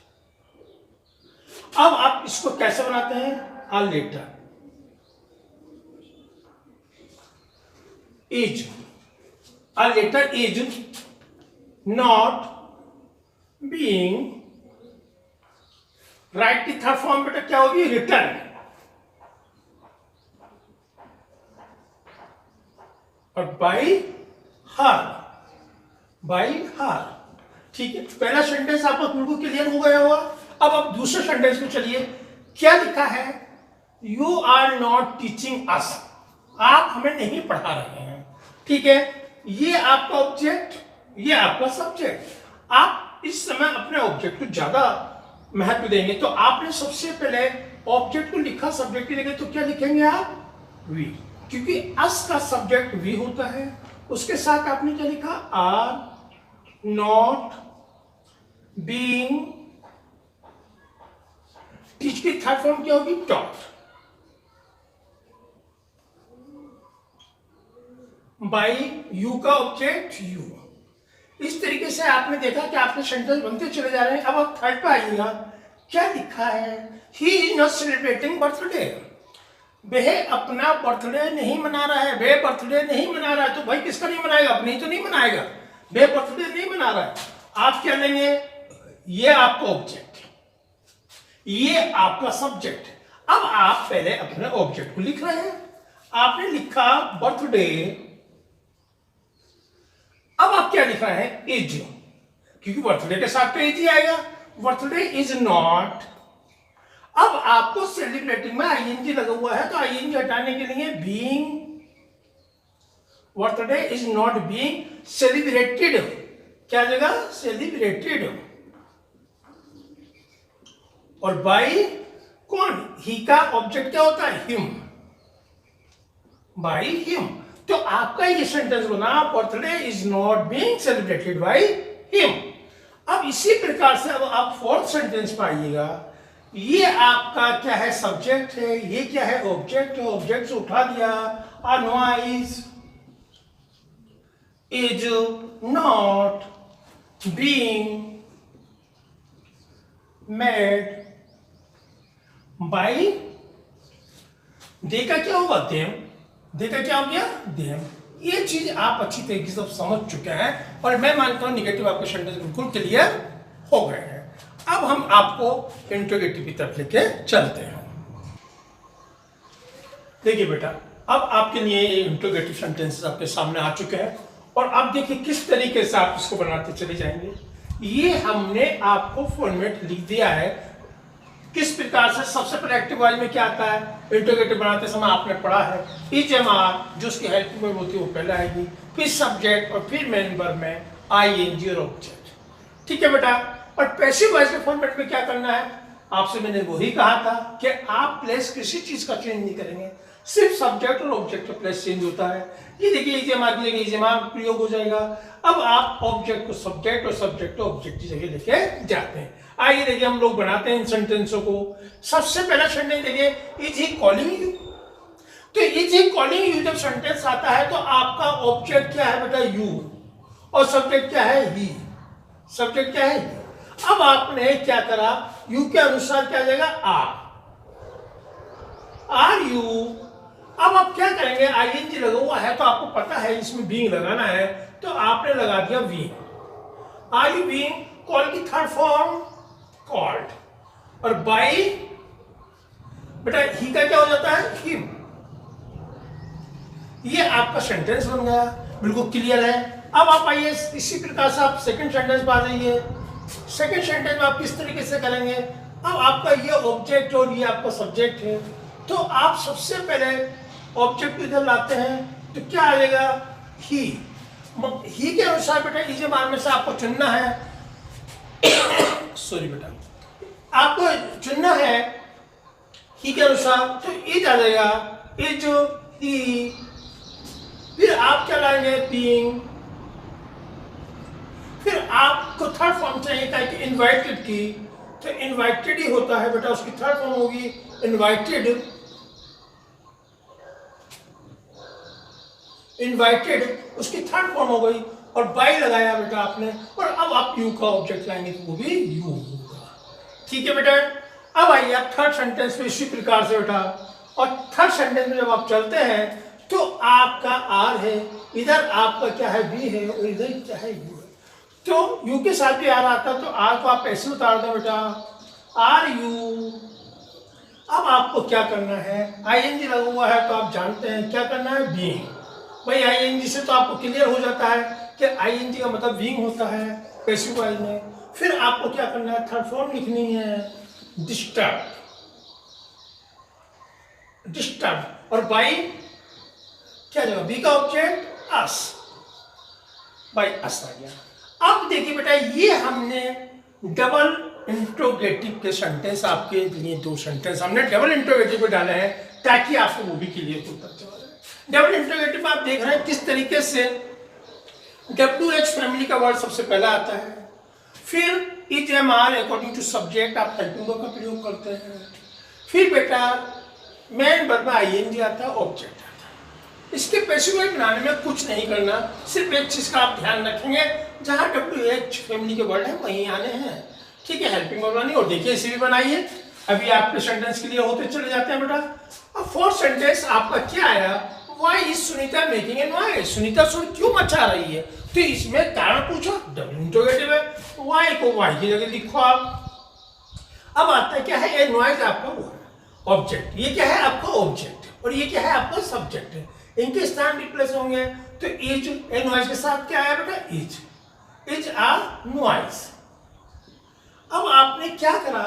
अब आप इसको कैसे बनाते हैं, a letter is, a letter is not being. Write की थर्ड फॉर्म बेटा क्या होगी, रिटर्न। और बाई हर, बाई हर। ठीक है, पहला सेंटेंस आपका बिल्कुल क्लियर हो गया होगा। अब आप दूसरे सेंटेंस में चलिए, क्या लिखा है, you are not teaching us. आप हमें नहीं पढ़ा रहे हैं। ठीक है, ये आपका ऑब्जेक्ट, ये आपका सब्जेक्ट। आप इस समय अपने ऑब्जेक्ट को ज्यादा महत्व देंगे, तो आपने सबसे पहले ऑब्जेक्ट को लिखा सब्जेक्ट की जगह, तो क्या लिखेंगे आप, वी। क्योंकि अस का सब्जेक्ट वी होता है। उसके साथ आपने क्या लिखा, आर नॉट बीइंग। टीच की थर्ड फॉर्म क्या होगी, टॉट। बाई यू का ऑब्जेक्ट यू। इस तरीके से आपने देखा कि आपके सेंटेंस बनते चले जा रहे हैं। अब आप थर्ड पे आइएगा, क्या लिखा है, he is not celebrating birthday. वह अपना बर्थडे नहीं मना रहा है, वह बर्थडे नहीं मना रहा है। तो भाई किसका नहीं मनाएगा, अपनी तो नहीं मनाएगा, वह बर्थडे नहीं मना रहा है। आप क्या लेंगे, ये आपका ऑब्जेक्ट, ये आपका सब्जेक्ट। अब आप पहले अपने ऑब्जेक्ट को लिख रहे हैं। आपने लिखा बर्थडे, अब आप क्या लिख रहे हैं, इज, क्योंकि बर्थडे के साथ तो इज ही आएगा। Birthday is not. अब आपको सेलिब्रेटिंग में आईएनजी लगा हुआ है, तो आईएनजी हटाने के लिए being. Birthday is not being celebrated, क्या जगह, सेलिब्रेटेड। और बाई कौन, ही का ऑब्जेक्ट क्या होता है, हिम। By him. तो आपका ये सेंटेंस बना, birthday is not being celebrated by him. अब इसी प्रकार से अब आप फोर्थ सेंटेंस पर आइएगा। ये आपका क्या है, सब्जेक्ट है, ये क्या है, ऑब्जेक्ट है। ऑब्जेक्ट से उठा दिया, a noise is not being made by. They का क्या होगा, देम। दे का क्या हो गया, देम। ये चीज आप अच्छी तरीके से समझ चुके हैं और मैं मानता हूं निगेटिव आपके सेंटेंस बिल्कुल क्लियर हो गए हैं। अब हम आपको इंट्रोगेटिव की तरफ लेके चलते हैं। देखिए बेटा, अब आपके लिए इंट्रोगेटिव सेंटेंसेस आपके सामने आ चुके हैं और अब देखिए किस तरीके से आप इसको बनाते चले जाएंगे। ये हमने आपको फॉर्मेट लिख दिया है किस प्रकार से। सबसे पहले एक्टिव वॉइस में क्या आता है, इंट्रोगेटिव बनाते समय आपने पढ़ा है इज एम आर जो उसकी हेल्प में होती है वो पहले आएगी, फिर सब्जेक्ट और फिर मेन वर्ब में आईएनजी और ऑब्जेक्ट। ठीक है बेटा। और पैसिव वॉइस के फॉर्मेट में क्या करना है, आपसे मैंने वही कहा था कि आप प्लेस किसी चीज का चेंज नहीं करेंगे, सिर्फ सब्जेक्ट और ऑब्जेक्ट का प्लेस चेंज होता है। ये देखिए इज एम आर की जगह इज एम आर प्रयोग हो जाएगा। अब आप ऑब्जेक्ट को सब्जेक्ट और सब्जेक्ट को ऑब्जेक्ट की जगह लेके जाते हैं। आइए देखिए हम लोग बनाते हैं इन सेंटेंसों को। सबसे पहला सेंटेंस देखिए इज ही कॉलिंग यू। तो इज ही कॉलिंग यू जब सेंटेंस आता है तो आपका ऑब्जेक्ट क्या है बेटा, यू, और सब्जेक्ट क्या है, ही। सब्जेक्ट क्या है, अब आपने क्या करा, यू के अनुसार क्या जाएगा, आर यू। अब आप क्या करेंगे, आईएनजी लगा हुआ है तो आपको पता है इसमें बीइंग लगाना है तो आपने लगा दिया being. Are you being call की थर्ड फॉर्म कॉल्ड, और बाई बेटा ही का क्या हो जाता है, हिम। ये आपका सेंटेंस बन गया, बिल्कुल क्लियर है। अब आप आइए इसी प्रकार से आप सेकंड सेंटेंस पर आ जाइए। सेकंड सेंटेंस में आप किस तरीके से करेंगे, अब आपका ये ऑब्जेक्ट और ये आपका सब्जेक्ट है तो आप सबसे पहले ऑब्जेक्ट इधर लाते हैं तो क्या आ जाएगा, ही। ही के अनुसार बेटा इज एम आर में से आपको चुनना है सॉरी बेटा, आपको चुनना है ही के अनुसार तो इज आ जाएगा, इज ही। फिर आप क्या लाएंगे, बीइंग। फिर आपको थर्ड फॉर्म चाहिए था कि इनवाइटेड की, तो इनवाइटेड ही होता है बेटा, उसकी थर्ड फॉर्म होगी इनवाइटेड। इनवाइटेड उसकी थर्ड फॉर्म हो गई और बाई लगाया बेटा आपने, और अब आप यू का ऑब्जेक्ट लाएंगे तो वो भी यू होगा। ठीक है बेटा। अब आइए आप थर्ड सेंटेंस में इसी प्रकार से बेटा, और थर्ड सेंटेंस में जब आप चलते हैं तो आपका आर है, इधर आपका क्या है, बी है, और इधर क्या है, यू है। तो यू के साथ भी आर आता है तो आर को आप ऐसे उतार दो बेटा, आर यू। अब आपको क्या करना है, आईएनजी लगा हुआ है तो आप जानते हैं क्या करना है, बीइंग। भाई आईएनजी से तो आपको क्लियर हो जाता है कि आईएनजी का मतलब बीइंग होता है पैसिव वॉइस में। फिर आपको क्या करना है, थर्ड फॉर्म लिखनी है, डिस्टर्ब। डिस्टर्ब और बाई क्या जगह, बी का ऑब्जेक्ट अस, बाई अस आ गया। अब देखिए बेटा ये हमने डबल इंट्रोगेटिव के सेंटेंस आपके लिए दो सेंटेंस हमने डबल इंट्रोगेटिव पे डाले हैं ताकि आपको वो भी क्लियर होता चला जाए। डबल इंट्रोगेटिव आप देख रहे हैं किस तरीके से WH फैमिली का वर्ड सबसे पहला आता है, फिर is am are according to subject आप हेल्पिंग वर्ब का प्रयोग करते हैं, फिर बेटा मेन वर्ब में आईएनजी आता है, ऑब्जेक्ट आता है। इसके पैसिव वॉइस बनाने में कुछ नहीं करना, सिर्फ एक चीज का आप ध्यान रखेंगे, जहां WH फैमिली के वर्ड है वहीं आने हैं। ठीक है, हेल्पिंग वर्ब बनानी, और देखिए इसे भी बनाइए, अभी आपके सेंटेंस के लिए होते चले जाते हैं बेटा। अब फोर्थ सेंटेंस आपका क्या आया, why is Sunita making a noise, Sunita शोर क्यों मचा रही है, तो इसमें कारण पूछो, डबल इंट्रोगेटिव है, व्हाई को व्हाई की जगह लिखो आप। अब आता है क्या है, ए नॉइज आपका वर्ड ऑब्जेक्ट, ये क्या है आपका ऑब्जेक्ट, और ये क्या है आपका सब्जेक्ट है, इनके स्थान रिप्लेस होंगे। तो इज ए नॉइज के साथ क्या आया बेटा, इज आ नॉइज। अब आपने क्या करा,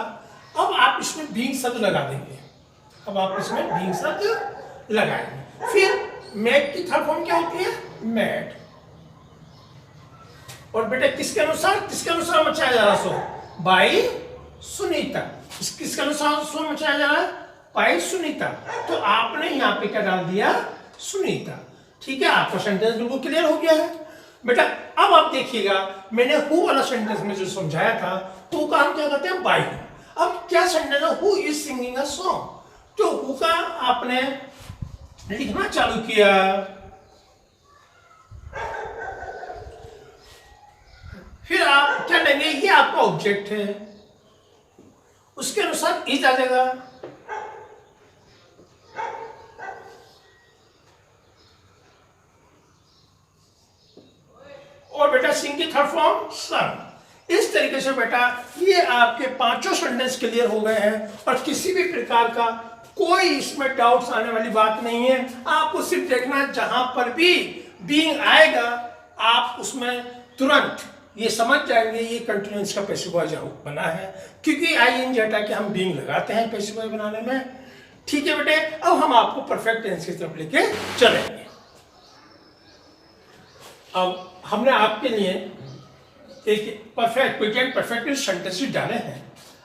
अब आप इसमें बीइंग शब्द लगा देंगे, अब आप इसमें बीइंग शब्द लगाएंगे। फिर मेड की थर्ड फॉर्म क्या होती है, मेड। और बेटा किसके अनुसार मचाया जा रहा सो, बाई सुनीता। किसके अनुसार सो मचाया जा रहा है, बाई सुनीता। तो आपने यहाँ पे क्या डाल दिया, सुनीता। ठीक है, आपका सेंटेंस बिल्कुल क्लियर हो गया है बेटा। अब आप देखिएगा मैंने हु वाला सेंटेंस में जो समझाया था तो का हम क्या कहते हैं, बाई। अब क्या सेंटेंस है, who is singing a song, तो हु का आपने लिखना चालू किया, फिर आप क्या लेंगे, ये आपका ऑब्जेक्ट है, उसके अनुसार इज आ जाएगा, और बेटा सिंग की थर्ड फॉर्म सन। इस तरीके से बेटा ये आपके पांचों सेंटेंस क्लियर हो गए हैं, और किसी भी प्रकार का कोई इसमें डाउट्स आने वाली बात नहीं है। आपको सिर्फ देखना जहां पर भी बीइंग आएगा आप उसमें तुरंत ये समझ जाएंगे ये कंटिन्यूअस का पैसिव वॉइस बना है, क्योंकि आईएनजी हटा के हम बीइंग लगाते हैं पैसिव वॉइस बनाने में। ठीक है बेटे, अब हम आपको परफेक्ट टेंस की तरफ लेके चलेंगे। अब हमने आपके लिए एक परफेक्ट प्रेजेंट परफेक्ट सेंटेंस डाले हैं।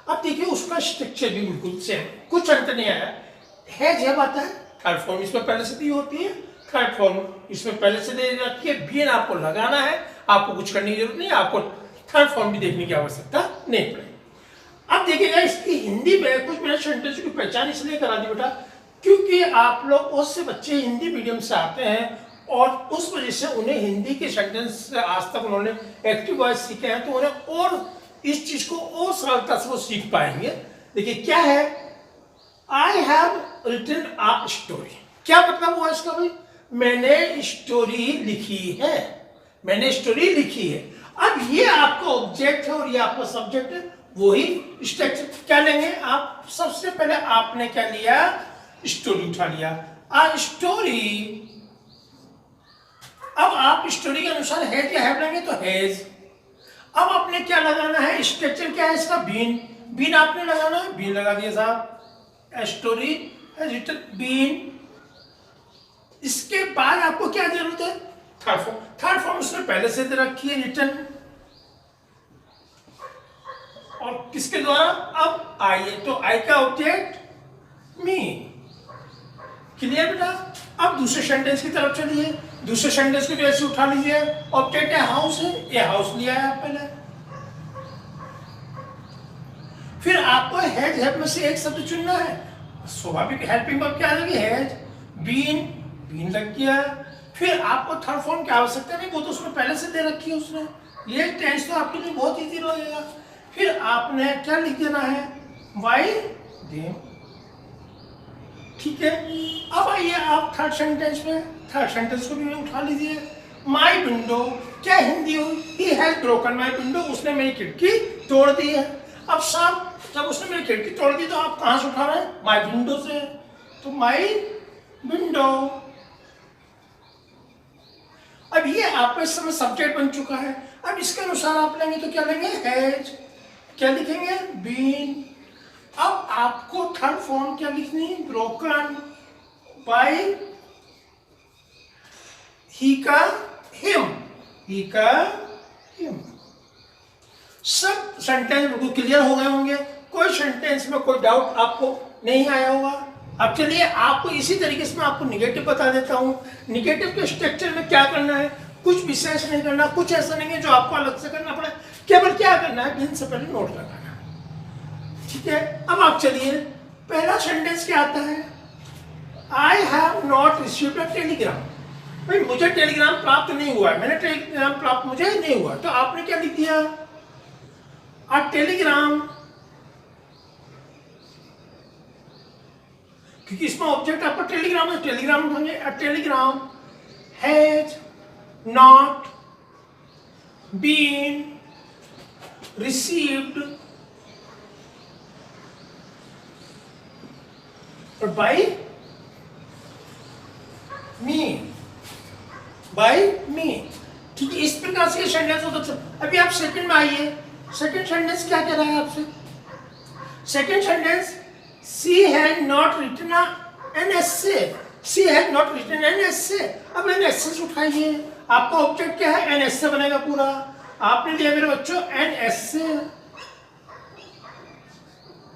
अब देखिए उसका स्ट्रक्चर भी बिल्कुल सेम, कुछ अंतर नहीं आया। है जब आता है थर्ड फॉर्म इसमें पहले से दी होती है, थर्ड फॉर्म इसमें पहले से दे रखी है, बीन आपको लगाना है, आपको कुछ करने की जरूरत नहीं, आपको थर्ड फॉर्म भी देखने की आवश्यकता नहीं पड़ेगी। अब देखिएगा इसकी हिंदी में कुछ मैंने सेंटेंस की पहचान इसलिए करा दी बेटा, क्योंकि आप लोग उससे बच्चे हिंदी मीडियम से आते हैं और उस वजह से उन्हें हिंदी के सेंटेंस से आज तक उन्होंने एक्टिव वॉइस सीखे हैं, तो उन्हें और इस चीज को और सरलता से वो सीख पाएंगे। देखिए क्या है, I have written a story, क्या मतलब हुआ इसका भाई, मैंने स्टोरी लिखी है, मैंने स्टोरी लिखी है। अब ये आपका ऑब्जेक्ट है और ये आपका सब्जेक्ट है, वही स्ट्रक्चर क्या लेंगे आप, सबसे पहले आपने क्या लिया, स्टोरी उठा लिया, अ स्टोरी। अब आप स्टोरी के अनुसार हैज या हैव लेंगे तो हैज। अब आपने क्या लगाना है, स्ट्रक्चर क्या है इसका, बीन, बीन आपने लगाना है, बीन लगा दिया साहब, स्टोरी हैज रिटन बीन। इसके बाद आपको क्या जरूरत है, थर्ड फॉर्म, थर्ड फॉर्म उसने पहले से दे रखी है रिटन, और किसके द्वारा, अब आई है तो आई का ऑब्जेक्ट मी। क्लियर बेटा। अब दूसरे सेंटेंस की तरफ चलिए, दूसरे सेंटेंस को भी ऐसे उठा लीजिए, ऑब्जेक्ट है हाउस है, ये हाउस लिया है आप पहले, फिर आपको हैज हैव में से एक शब्द चुनना है, स्वाभाविक हेल्पिंग वर्ब क्या लगी, हैज, बीन, बीन लग गया। फिर आपको थर्ड फॉर्म की आवश्यकता नहीं, वो तो उसमें पहले से दे रखी है उसने, ये टेंस तो आपके लिए बहुत इजी रहेगा। फिर आपने क्या लिख देना है, वाई देम। ठीक है, अब आइए आप थर्ड सेंटेंस में, थर्ड सेंटेंस को भी उठा लीजिए, माई विंडो, क्या हिंदी हुई, he has broken my window, उसने मेरी खिड़की तोड़ दी है। अब साहब जब उसने मेरी खिड़की तोड़ दी तो आप कहां से उठा रहे हैं, माई विंडो से, तो माई विंडो। अब ये आपका इस समय सब्जेक्ट बन चुका है। अब इसके अनुसार आप लेंगे तो क्या लेंगे, हैज, क्या लिखेंगे, बीन। अब आपको थर्ड फॉर्म क्या लिखनी है, ब्रोकन बाय ही का हिम, ही का हिम। सब सेंटेंस बिल्कुल क्लियर हो गए होंगे, कोई सेंटेंस में कोई डाउट आपको नहीं आया होगा। अब चलिए आपको इसी तरीके से मैं आपको निगेटिव बता देता हूं। निगेटिव के स्ट्रक्चर में क्या करना है, कुछ विशेष नहीं करना, कुछ ऐसा नहीं है जो आपको अलग से करना पड़े, केवल क्या करना है, बीन से पहले नोट लगाना। ठीक है, अब आप चलिए पहला सेंटेंस क्या आता है, I have not received a Telegram. भाई मुझे टेलीग्राम प्राप्त नहीं हुआ है, मैंने टेलीग्राम प्राप्त मुझे नहीं हुआ, तो आपने क्या लिख दिया, अ टेलीग्राम, क्योंकि इसमें ऑब्जेक्ट आपका टेलीग्राम है, टेलीग्राम होंगे, a telegram has not been received by me, by me. ठीक है, इस प्रकार से सेंटेंस होता है। अभी आप सेकंड में आइए, सेकंड सेंटेंस क्या कह रहा है आपसे, second sentence, she had not written an essay, she had not written an essay. अब एन एसे उठाइए, आपका ऑब्जेक्ट क्या है, एन एसे बनेगा पूरा। आपने लिया मेरे बच्चों एन एसे,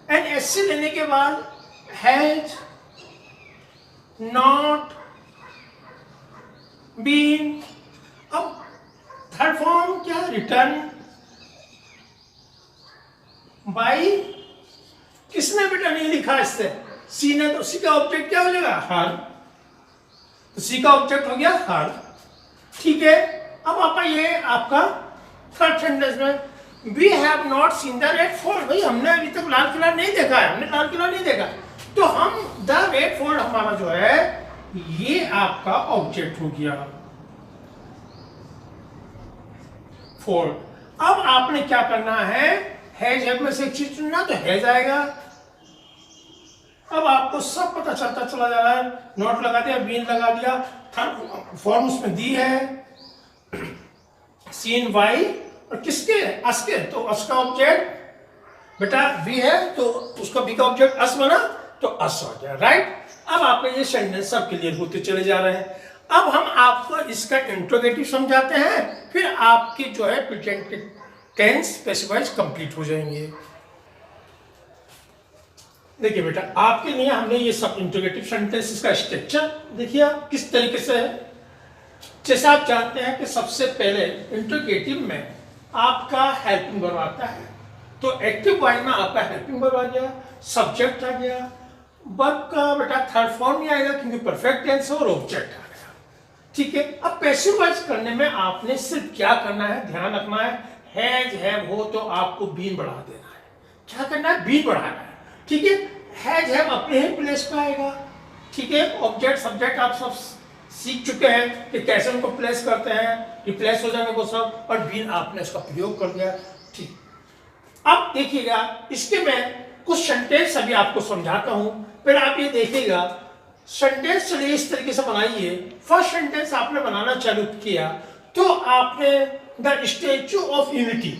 एन एसे लेने के बाद हैज नॉट बीन। अब थर्ड फॉर्म क्या, रिटर्न बाई, किसने बेटा नहीं लिखा इससे, सी ने, तो सी का ऑब्जेक्ट क्या हो जाएगा, हर, तो सी का ऑब्जेक्ट हो गया हर। ठीक है, अब आपका ये आपका थर्ड सेंटेंस में, we have not seen the Red Fort. भाई हमने अभी तक लाल किला नहीं देखा है, हमने लाल किला नहीं देखा, तो हम द रेड फोर्ट हमारा जो है ये आपका ऑब्जेक्ट हो गया फोर्ट। अब आपने क्या करना है, हैज हैव में से एक चीज चुनना, तो हैज आएगा, अब आपको सब पता चलता चला जा रहा है, नॉट लगा दिया, बीन लगा दिया, फॉर्म उसमें दी है सीन वाई और किसके, अस के, तो अस का ऑब्जेक्ट बेटा बी है तो उसका बी का ऑब्जेक्ट अस बना तो अस हो गया, राइट। अब आपके ये सेंटेंस सब क्लियर होते चले जा रहे हैं। अब हम आपको इसका इंट्रोगेटिव समझाते हैं, फिर आपकी जो है प्रेजेंट टेंस पैसिव कंप्लीट हो जाएंगे। देखिए बेटा, आपके लिए हमने ये सब इंट्रोगेटिव सेंटेंसेस का स्ट्रक्चर देखिए आप किस तरीके से है। जैसे आप जानते हैं कि सबसे पहले इंट्रोगेटिव में आपका हेल्पिंग वर्ब आता है, तो एक्टिव वाइज में आपका हेल्पिंग वर्ब आ गया, सब्जेक्ट आ गया, वर्ब का बेटा थर्ड फॉर्म ही आएगा क्योंकि परफेक्ट टेंस और ऑब्जेक्ट आ गया, ठीक है। अब पैसिव वॉइस करने में आपने सिर्फ क्या करना है, ध्यान रखना है, हैज हैव हो तो आपको बीन बढ़ा देना है। क्या करना है, बीन बढ़ाना है, ठीक है। हैज हैव अपने ही प्लेस पे आएगा, ठीक है। ऑब्जेक्ट सब्जेक्ट आप सब सीख चुके हैं कि कैसे उनको प्लेस करते हैं, रिप्लेस हो जाएंगे वो सब, और बीन आपने उसका प्रयोग कर दिया, ठीक। अब देखिएगा इसके मैं कुछ सेंटेंस अभी आपको समझाता हूं, फिर आप ये देखिएगा सेंटेंस चलिए इस तरीके से बनाइए। फर्स्ट सेंटेंस आपने बनाना चालू किया तो आपने द स्टैच्यू ऑफ यूनिटी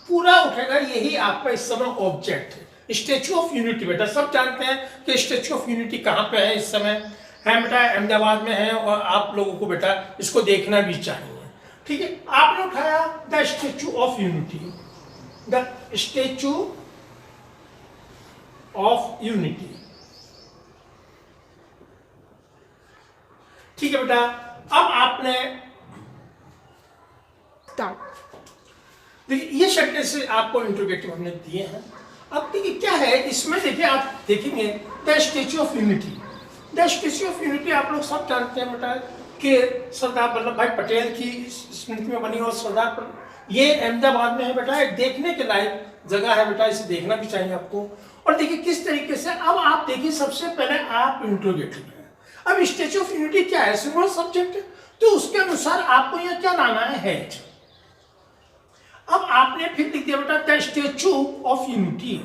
पूरा उठेगा, यही आपका इस समय ऑब्जेक्ट है। स्टैच्यू ऑफ यूनिटी बेटा सब जानते हैं कि स्टैच्यू ऑफ यूनिटी कहाँ पे है, इस समय है बेटा अहमदाबाद में है, और आप लोगों को बेटा इसको देखना भी चाहिए, ठीक है। आपने उठाया the statue of unity, the statue of unity, ठीक है बेटा। अब आपने देखिए ये सेंटेंस आपको इंट्रोगेटिव हमने दिए हैं। अब देखिए क्या है इसमें, देखिए आप देखेंगे the statue of unity, the statue of unity आप लोग सब जानते हैं बेटा कि सरदार वल्लभ भाई पटेल की स्मृति में बनी, और सरदार ये अहमदाबाद में है बेटा, एक देखने के लायक जगह है बेटा, इसे देखना भी चाहिए आपको। और देखिए किस तरीके से, अब आप देखिए सबसे पहले आप इंट्रोगेटिव है। अब स्टैच्यू ऑफ यूनिटी क्या है, सिंगुलर सब्जेक्ट, तो उसके अनुसार आपको यह क्या लाना है, हैज। अब आपने फिर लिख दिया बेटा द स्टैच्यू ऑफ यूनिटी,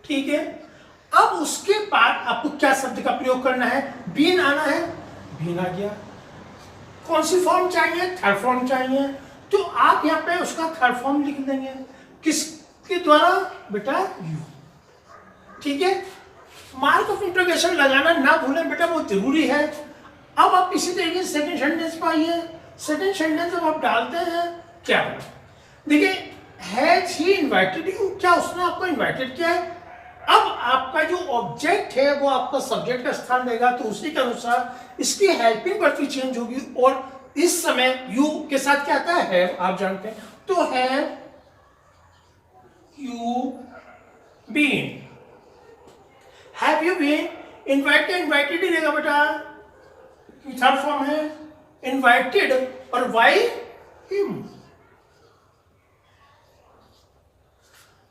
ठीक है। अब उसके बाद आपको क्या शब्द का प्रयोग करना है, बीन आना है, बीन आ गया। कौन सी फॉर्म चाहिए, थर्ड फॉर्म चाहिए, तो आप यहाँ पे उसका थर्ड फॉर्म लिख देंगे, किसके द्वारा बेटा, यू, ठीक है। मार्क ऑफ इंट्रोगेशन लगाना ना भूलें बेटा, वो जरूरी है। अब आप इसी तरीके से सेकंड सेंटेंस पर आइए। सेकंड सेंटेंस जब आप डालते हैं क्या होगा, देखिए हैज ही इनवाइटेड यू, क्या उसने आपको इनवाइटेड किया है। अब आपका जो ऑब्जेक्ट है वो आपका सब्जेक्ट का स्थान देगा, तो उसी के अनुसार इसकी हेल्पिंग वर्ब भी चेंज होगी, और इस समय यू के साथ क्या आता है, आप जानते हैं, तो have you been, have you been invited, invited ही रहेगा बेटा, थर्ड फॉर्म है इनवाइटेड, और वाई हिम,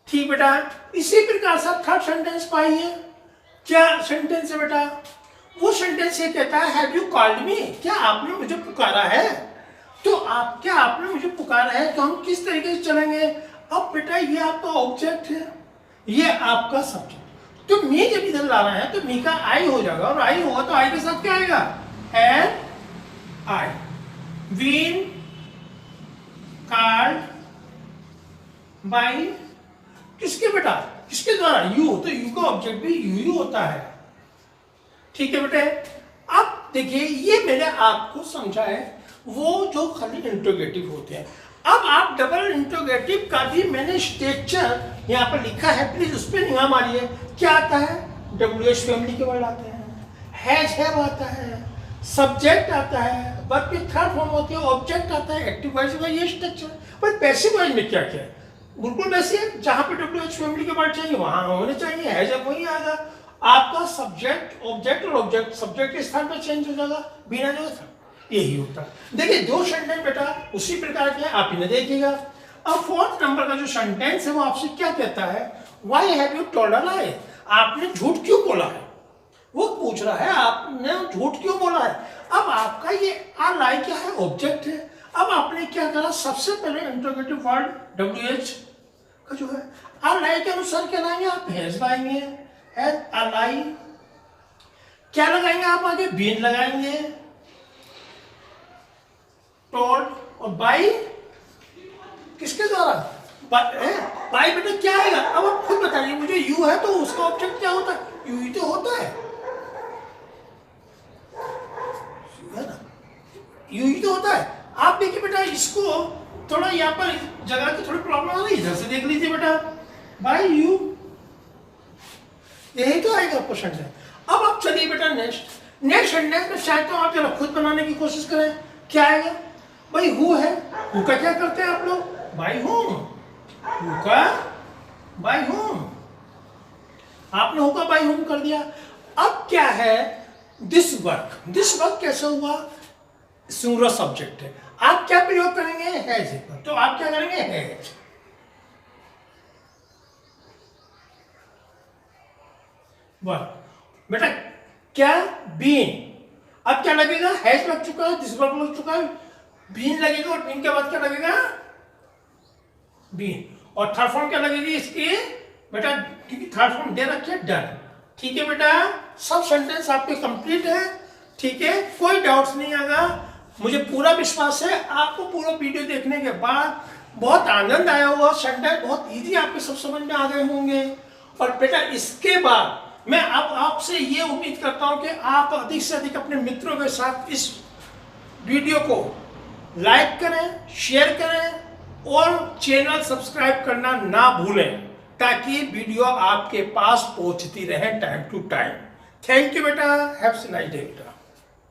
ठीक बेटा। इसी प्रकार से थर्ड सेंटेंस पाइए, क्या सेंटेंस है बेटा, वो सेंटेंस ये कहता है हैव यू कॉल्ड मी, क्या आपने मुझे पुकारा है, तो आप क्या आपने मुझे पुकारा है, तो हम किस तरीके से चलेंगे। अब बेटा ये आपका ऑब्जेक्ट है, ये आपका सब्जेक्ट, तो मी जब इधर ला रहे हैं तो मी का आई हो जाएगा, और आई होगा तो आई के साथ क्या आएगा, have I, been called by, किसके बेटा, किसके द्वारा, यू, तो यू का ऑब्जेक्ट भी यू ही होता है, ठीक है बेटे। अब देखिए ये मैंने आपको समझा है वो जो खाली इंट्रोगेटिव होते हैं। अब आप डबल इंट्रोगेटिव का भी मैंने स्ट्रक्चर यहाँ पर लिखा है, प्लीज उस पर निगाह मारिए। क्या आता है, WH फैमिली के वर्ड आते हैं, हैज हैव आता है, सब्जेक्ट आता है, वर्ब की थर्ड फॉर्म होती है, ऑब्जेक्ट आता है, एक्टिव वॉइस का ये स्ट्रक्चर। पर पैसिव वॉइस में क्या क्या है, बिल्कुल वैसे है, जहां पे WH फैमिली के वर्ड चाहिए वहां होने चाहिए, है जब वही आएगा। आपका सब्जेक्ट ऑब्जेक्ट और ऑब्जेक्ट सब्जेक्ट के स्थान पर चेंज हो जाएगा, बिना जो था यही होता है। देखिए दो सेंटेंस बेटा उसी प्रकार के आप इन्हें देखिएगा। अब फोर्थ नंबर का जो सेंटेंस है वो आपसे क्या कहता है, why have you told a lie, आपने झूठ क्यों बोला है, वो पूछ रहा है आपने झूठ क्यों बोला है। अब आपका ये आ लाई क्या है, ऑब्जेक्ट है। अब आपने क्या करा, सबसे पहले इंट्रोगेटिव वर्ड WH का जो है अलाई के अनुसार क्या लाएंगे आप? हैज लाएंगे, हैज अलाई। क्या लगाएंगे आप आगे? बीन लगाएंगे, टोल्ड। और बाई किसके द्वारा? बाई बेटा क्या आएगा? अब आप खुद बताइए मुझे। यू है तो उसका ऑब्जेक्ट क्या होता है? यू ही तो होता है ना, यू ही तो होता है। आप देखिए बेटा, इसको थोड़ा यहाँ पर जगह की थोड़ी प्रॉब्लम आ रही है, इधर से देख लीजिए बेटा। बाई यू, यही तो आएगा आपको सेंटेंस। अब आप चलिए बेटा नेक्स्ट सेंटेंस में चाहते हो आप जरा खुद बनाने की कोशिश करें। क्या आएगा भाई? हु है, हु का क्या करते हैं आप लोग? बाई हूम, हु का बाई हूम। आपने हु का बाई हूम कर दिया। अब क्या है? This work. दिस वर्क कैसे हुआ? सिंगुलर सब्जेक्ट है। आप क्या प्रयोग करेंगे? हैज पर। तो आप क्या करेंगे? हैज। वर्क बेटा क्या? बीन। अब क्या लगेगा? हैज लग चुका है, दिस वर्क लग चुका है, बीन लगेगा। और बीन के बाद क्या लगेगा? बीन। और थर्ड फॉर्म क्या लगेगी इसकी बेटा? क्योंकि थर्ड फॉर्म दे रखी है, डन। ठीक है बेटा, सब सेंटेंस आपके कंप्लीट है। ठीक है, कोई डाउट्स नहीं आएगा। मुझे पूरा विश्वास है आपको पूरा वीडियो देखने के बाद बहुत आनंद आया होगा। सेंटेंस बहुत इजी आपके सब समझ में आ गए होंगे। और बेटा इसके बाद मैं अब आपसे ये उम्मीद करता हूं कि आप अधिक से अधिक अपने मित्रों के साथ इस वीडियो को लाइक करें, शेयर करें और चैनल सब्सक्राइब करना ना भूलें, ताकि वीडियो आपके पास पहुंचती रहे time to time. Thank you बेटा, हैव अ नाइस डे बेटा।